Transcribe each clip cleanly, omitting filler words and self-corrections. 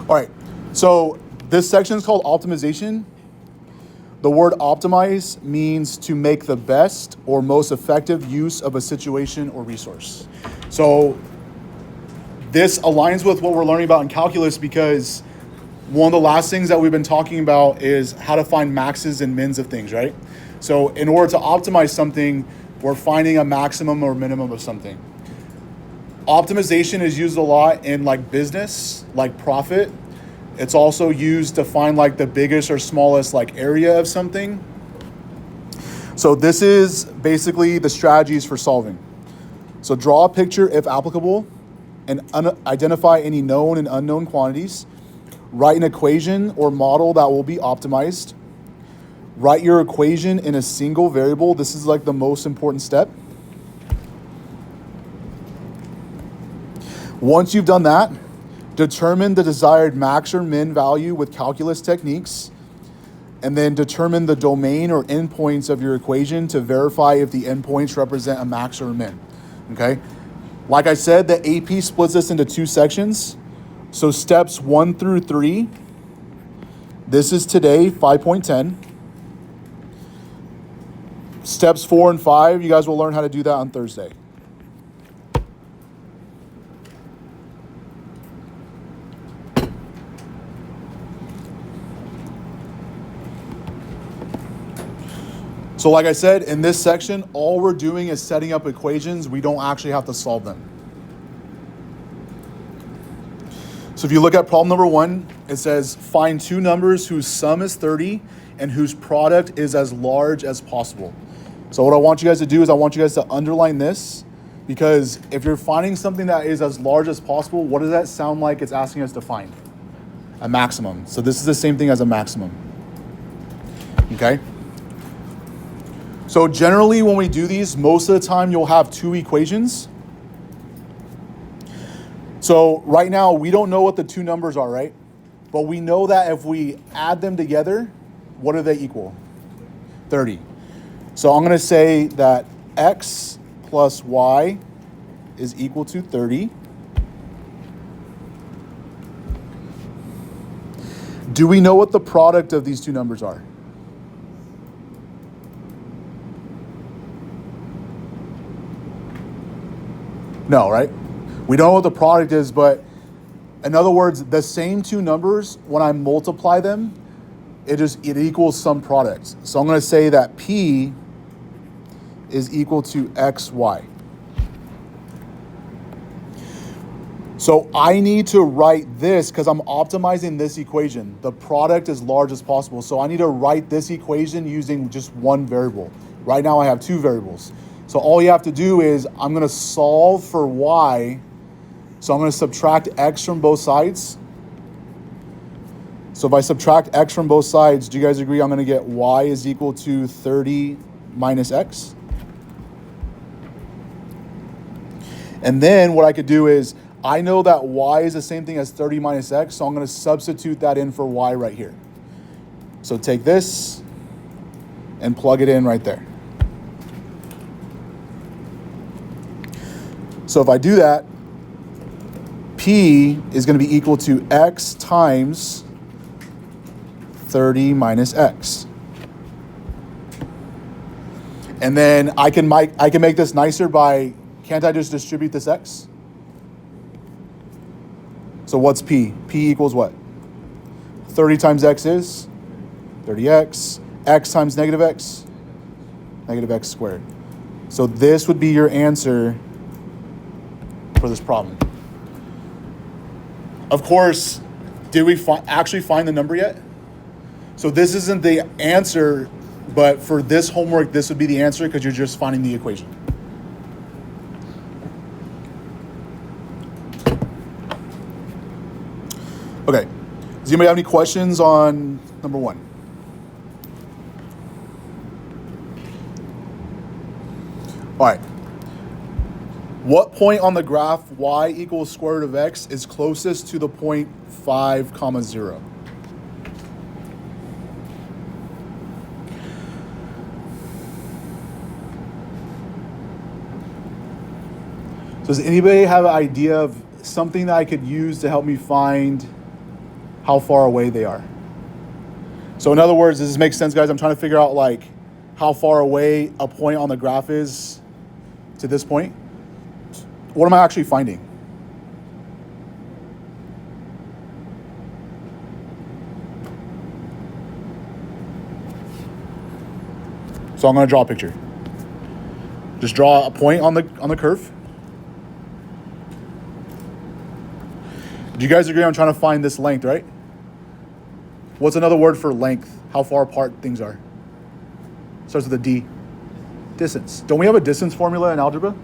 All right, so this section is called optimization. The word optimize means to make the best or most effective use of a situation or resource. So this aligns with what we're learning about in calculus, because one of the last things that we've been talking about is how to find maxes and mins of things, right? So in order to optimize something, we're finding a maximum or minimum of something. Optimization is used a lot in like business, like profit. It's also used to find like the biggest or smallest like area of something. So this is basically the strategies for solving. So draw a picture if applicable, and identify any known and unknown quantities. Write an equation or model that will be optimized. Write your equation in a single variable. This is like the most important step. Once you've done that, determine the desired max or min value with calculus techniques, and then determine the domain or endpoints of your equation to verify if the endpoints represent a max or a min, okay? Like I said, the AP splits this into two sections. So steps 1 through 3, this is today, 5.10. Steps 4 and 5, you guys will learn how to do that on Thursday. So like I said, in this section, all we're doing is setting up equations. We don't actually have to solve them. So if you look at problem number 1, it says find two numbers whose sum is 30 and whose product is as large as possible. So what I want you guys to do is I want you guys to underline this, because if you're finding something that is as large as possible, what does that sound like it's asking us to find? A maximum. So this is the same thing as a maximum. Okay? So generally when we do these, most of the time you'll have two equations. So right now we don't know what the two numbers are, right? But we know that if we add them together, what do they equal? 30. So I'm going to say that x plus y is equal to 30. Do we know what the product of these two numbers are? No, right? We don't know what the product is, but in other words, the same two numbers, when I multiply them, it equals some product. So I'm going to say that P is equal to XY. So I need to write this because I'm optimizing this equation. The product as large as possible. So I need to write this equation using just one variable. Right now I have two variables. So all you have to do is I'm going to solve for y. So I'm going to subtract x from both sides. So if I subtract x from both sides, do you guys agree I'm going to get y is equal to 30 minus x? And then what I could do is I know that y is the same thing as 30 minus x, so I'm going to substitute that in for y right here. So take this and plug it in right there. So if I do that, P is going to be equal to x times 30 minus x. And then I can make this nicer by, can't I just distribute this x? So what's P? P equals what? 30 times x is 30x. X times negative x squared. So this would be your answer for this problem. Of course, did we actually find the number yet? So this isn't the answer, but for this homework, this would be the answer because you're just finding the equation. Okay, does anybody have any questions on number 1? All right. What point on the graph y equals square root of x is closest to the point 5, 0? So does anybody have an idea of something that I could use to help me find how far away they are. So in other words, does this make sense, guys? I'm trying to figure out like how far away a point on the graph is to this point. What am I actually finding? So I'm going to draw a picture. Just draw a point on the curve. Do you guys agree I'm trying to find this length, right? What's another word for length? How far apart things are? Starts with a D. Distance. Don't we have a distance formula in algebra?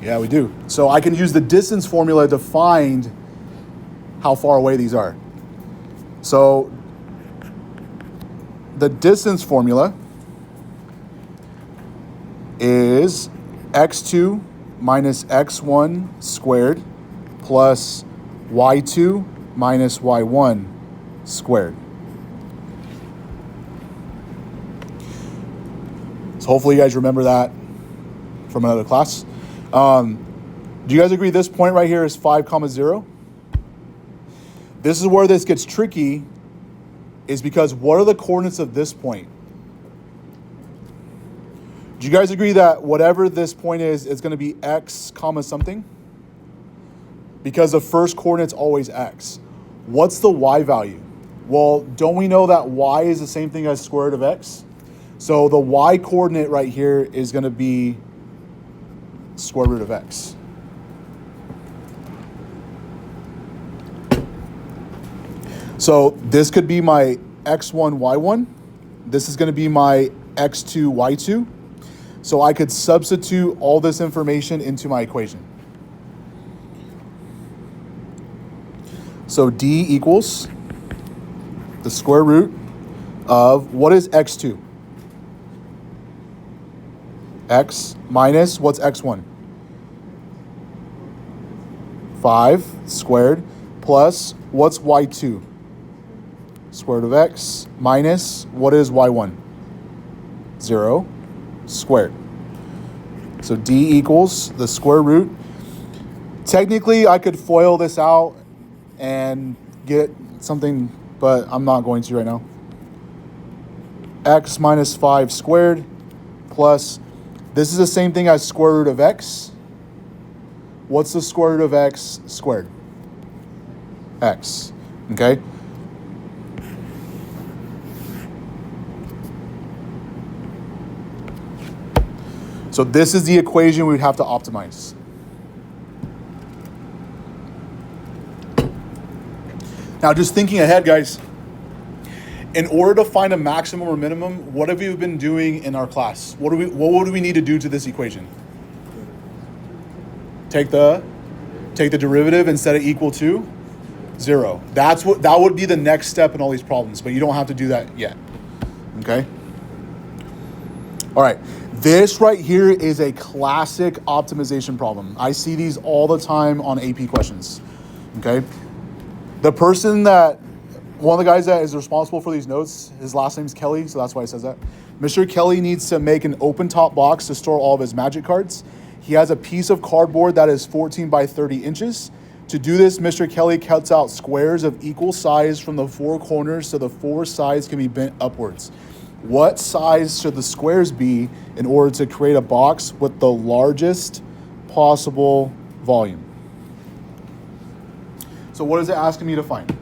Yeah, we do. So I can use the distance formula to find how far away these are. So the distance formula is x2 minus x1 squared plus y2 minus y1 squared. So hopefully you guys remember that from another class. Do you guys agree this point right here is 5, 0? This is where this gets tricky, is because what are the coordinates of this point? Do you guys agree that whatever this point is, it's going to be x comma something? Because the first coordinate's always x. What's the y value? Well, don't we know that y is the same thing as square root of x? So the y coordinate right here is going to be square root of x. So this could be my x1, y1. This is going to be my x2, y2. So I could substitute all this information into my equation. So D equals the square root of, what is x2? X minus, what's x1? 5 squared plus, what's y2? Square root of x minus, what is y1? 0 squared. So D equals the square root. Technically, I could FOIL this out and get something, but I'm not going to right now. X minus 5 squared plus, this is the same thing as square root of x. What's the square root of x squared? X, okay? So this is the equation we would have to optimize. Now, just thinking ahead, guys, in order to find a maximum or minimum, what have we been doing in our class? What would we need to do to this equation? Take the derivative and set it equal to 0. That would be the next step in all these problems, but you don't have to do that yet. Okay? All right. This right here is a classic optimization problem. I see these all the time on AP questions. Okay? The person one of the guys that is responsible for these notes, his last name is Kelly, so that's why it says that. Mr. Kelly needs to make an open top box to store all of his magic cards. He has a piece of cardboard that is 14 by 30 inches. To do this, Mr. Kelly cuts out squares of equal size from the 4 corners so the 4 sides can be bent upwards. What size should the squares be in order to create a box with the largest possible volume? So what is it asking me to find?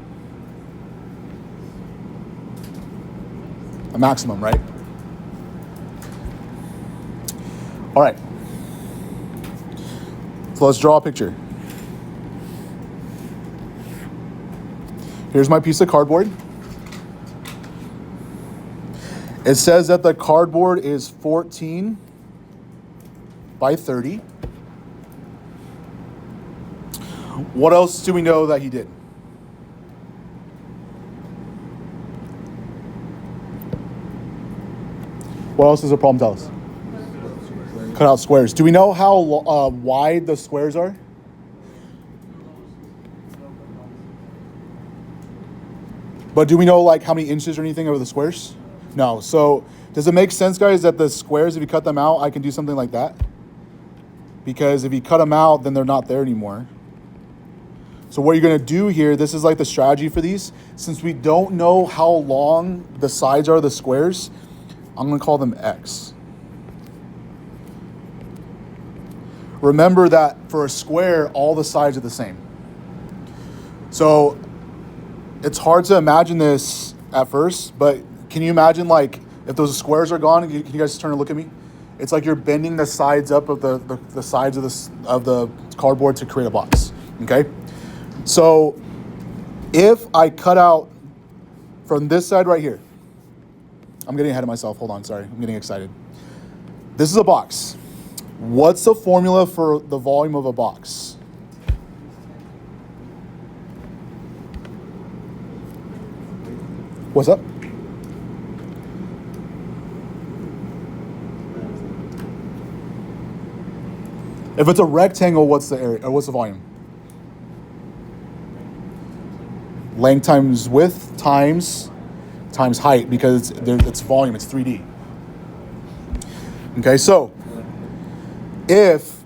A maximum, right? All right. So let's draw a picture. Here's my piece of cardboard. It says that the cardboard is 14 by 30. What else do we know that he did? What else does the problem tell us? Cut out squares. Do we know how wide the squares are? But do we know like how many inches or anything over the squares? No. So does it make sense, guys, that the squares, if you cut them out, I can do something like that? Because if you cut them out, then they're not there anymore. So what you're going to do here, this is like the strategy for these. Since we don't know how long the sides are of the squares, I'm going to call them X. Remember that for a square, all the sides are the same. So it's hard to imagine this at first, but can you imagine like if those squares are gone, can you guys turn and look at me? It's like you're bending the sides up of the sides of the cardboard to create a box, okay? So if I cut out from this side right here, I'm getting ahead of myself. Hold on, sorry. I'm getting excited. This is a box. What's the formula for the volume of a box? What's up? If it's a rectangle, what's the area or what's the volume? Length times width times height, because it's volume, it's 3D. Okay, so if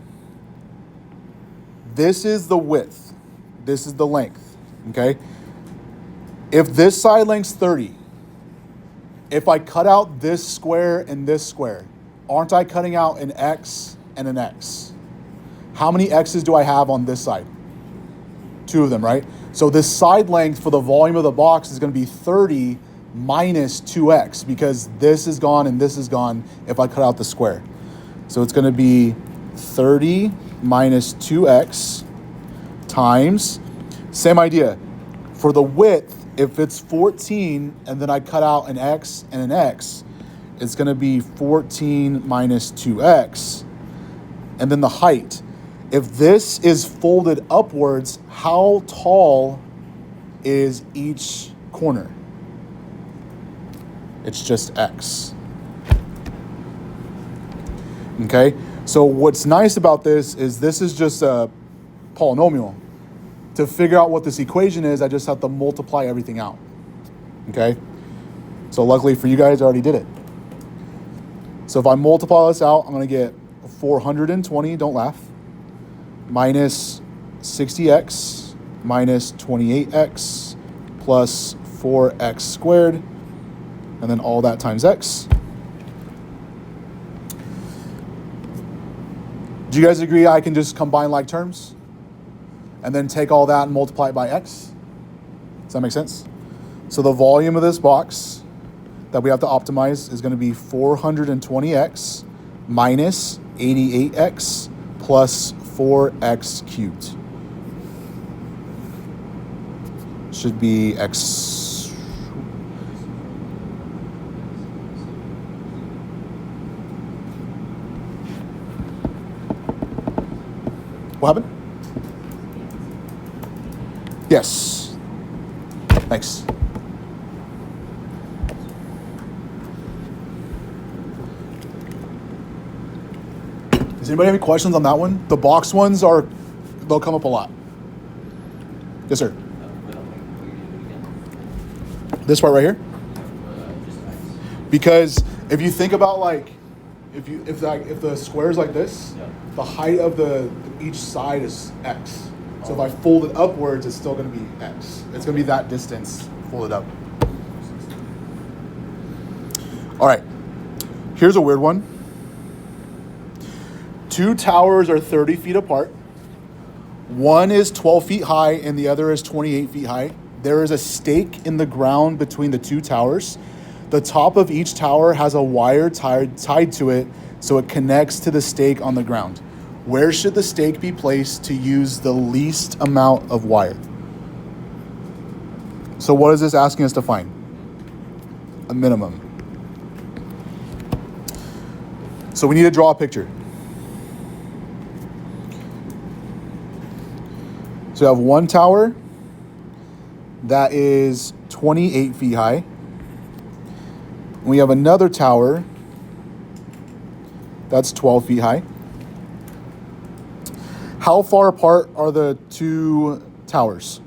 this is the width, this is the length, okay? If this side length's 30, if I cut out this square and this square, aren't I cutting out an X and an X? How many X's do I have on this side? 2 of them, right? So this side length for the volume of the box is going to be 30 minus 2x, because this is gone and this is gone if I cut out the square. So it's going to be 30 minus 2x times, same idea. For the width, if it's 14 and then I cut out an x and an x, it's going to be 14 minus 2x. And then the height. If this is folded upwards, how tall is each corner? It's just x. Okay? So what's nice about this is just a polynomial. To figure out what this equation is, I just have to multiply everything out. Okay? So luckily for you guys, I already did it. So if I multiply this out, I'm going to get 420, don't laugh, minus 60x minus 28x plus 4x squared, and then all that times x. Do you guys agree I can just combine like terms and then take all that and multiply it by x? Does that make sense? So the volume of this box that we have to optimize is going to be 420x minus 88x plus 4x cubed. Should be x. What happened? Yes. Thanks. Does anybody have any questions on that one? The box ones they'll come up a lot. Yes, sir. This part right here? Because if you think about like, if the square is like this, the height of each side is x. So if I fold it upwards, it's still going to be x. It's going to be that distance folded up. All right. Here's a weird one. 2 towers are 30 feet apart. One is 12 feet high and the other is 28 feet high. There is a stake in the ground between the 2 towers. The top of each tower has a wire tied to it so it connects to the stake on the ground. Where should the stake be placed to use the least amount of wire? So what is this asking us to find? A minimum. So we need to draw a picture. So you have one tower that is 28 feet high. We have another tower that's 12 feet high. How far apart are the 2 towers?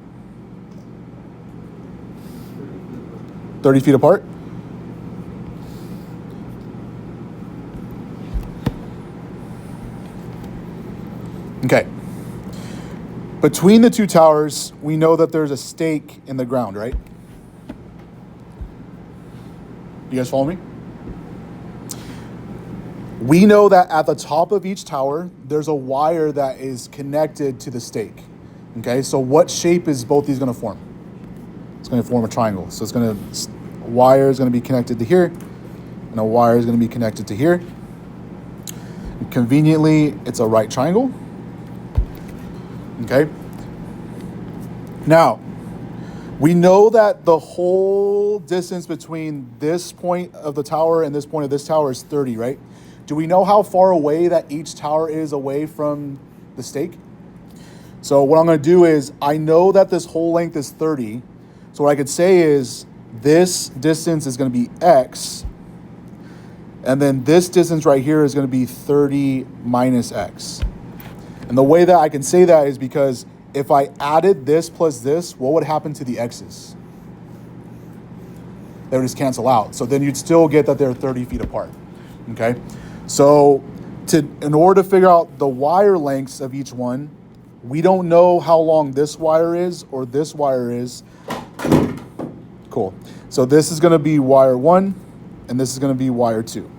30 feet apart? Okay. Between the two towers, we know that there's a stake in the ground, right? You guys follow me? We know that at the top of each tower, there's a wire that is connected to the stake. Okay, so what shape is both these going to form? It's going to form a triangle. So a wire is going to be connected to here, and a wire is going to be connected to here. And conveniently, it's a right triangle. Okay. Now, we know that the whole distance between this point of the tower and this point of this tower is 30, right? Do we know how far away that each tower is away from the stake? So what I'm going to do is, I know that this whole length is 30. So what I could say is, this distance is going to be x, and then this distance right here is going to be 30 minus x. And the way that I can say that is because if I added this plus this, what would happen to the x's? They would just cancel out. So then you'd still get that they're 30 feet apart. Okay? So in order to figure out the wire lengths of each one, we don't know how long this wire is or this wire is. Cool. So this is going to be wire 1, and this is going to be wire 2.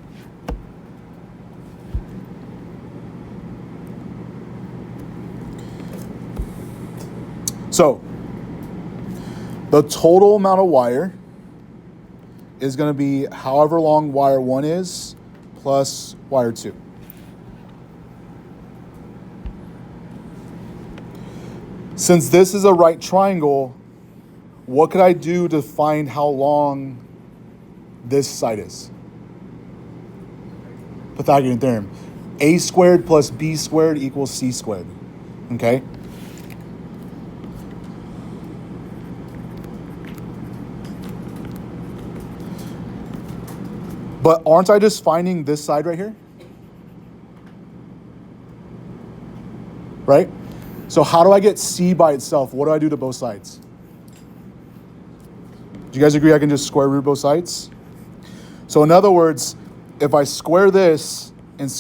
So the total amount of wire is going to be however long wire 1 is plus wire 2. Since this is a right triangle, what could I do to find how long this side is? Pythagorean theorem. A squared plus B squared equals C squared. Okay? But aren't I just finding this side right here? Right? So how do I get C by itself? What do I do to both sides? Do you guys agree I can just square root both sides? So in other words, if I square this and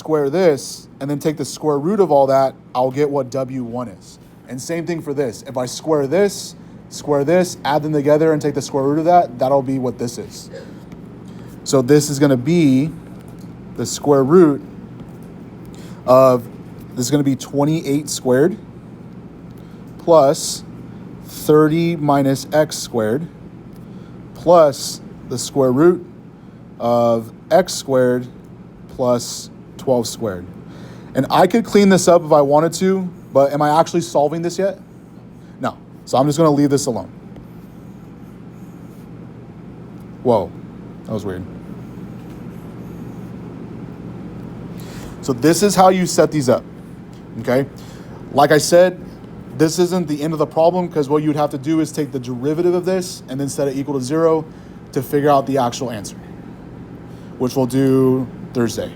then take the square root of all that, I'll get what W1 is. And same thing for this. If I square this, add them together and take the square root of that, that'll be what this is. So this is going to be the square root of, this is going to be 28 squared plus 30 minus x squared plus the square root of x squared plus 12 squared. And I could clean this up if I wanted to, but am I actually solving this yet? No. So I'm just going to leave this alone. Whoa, that was weird. So this is how you set these up, okay? Like I said, this isn't the end of the problem because what you'd have to do is take the derivative of this and then set it equal to 0 to figure out the actual answer, which we'll do Thursday.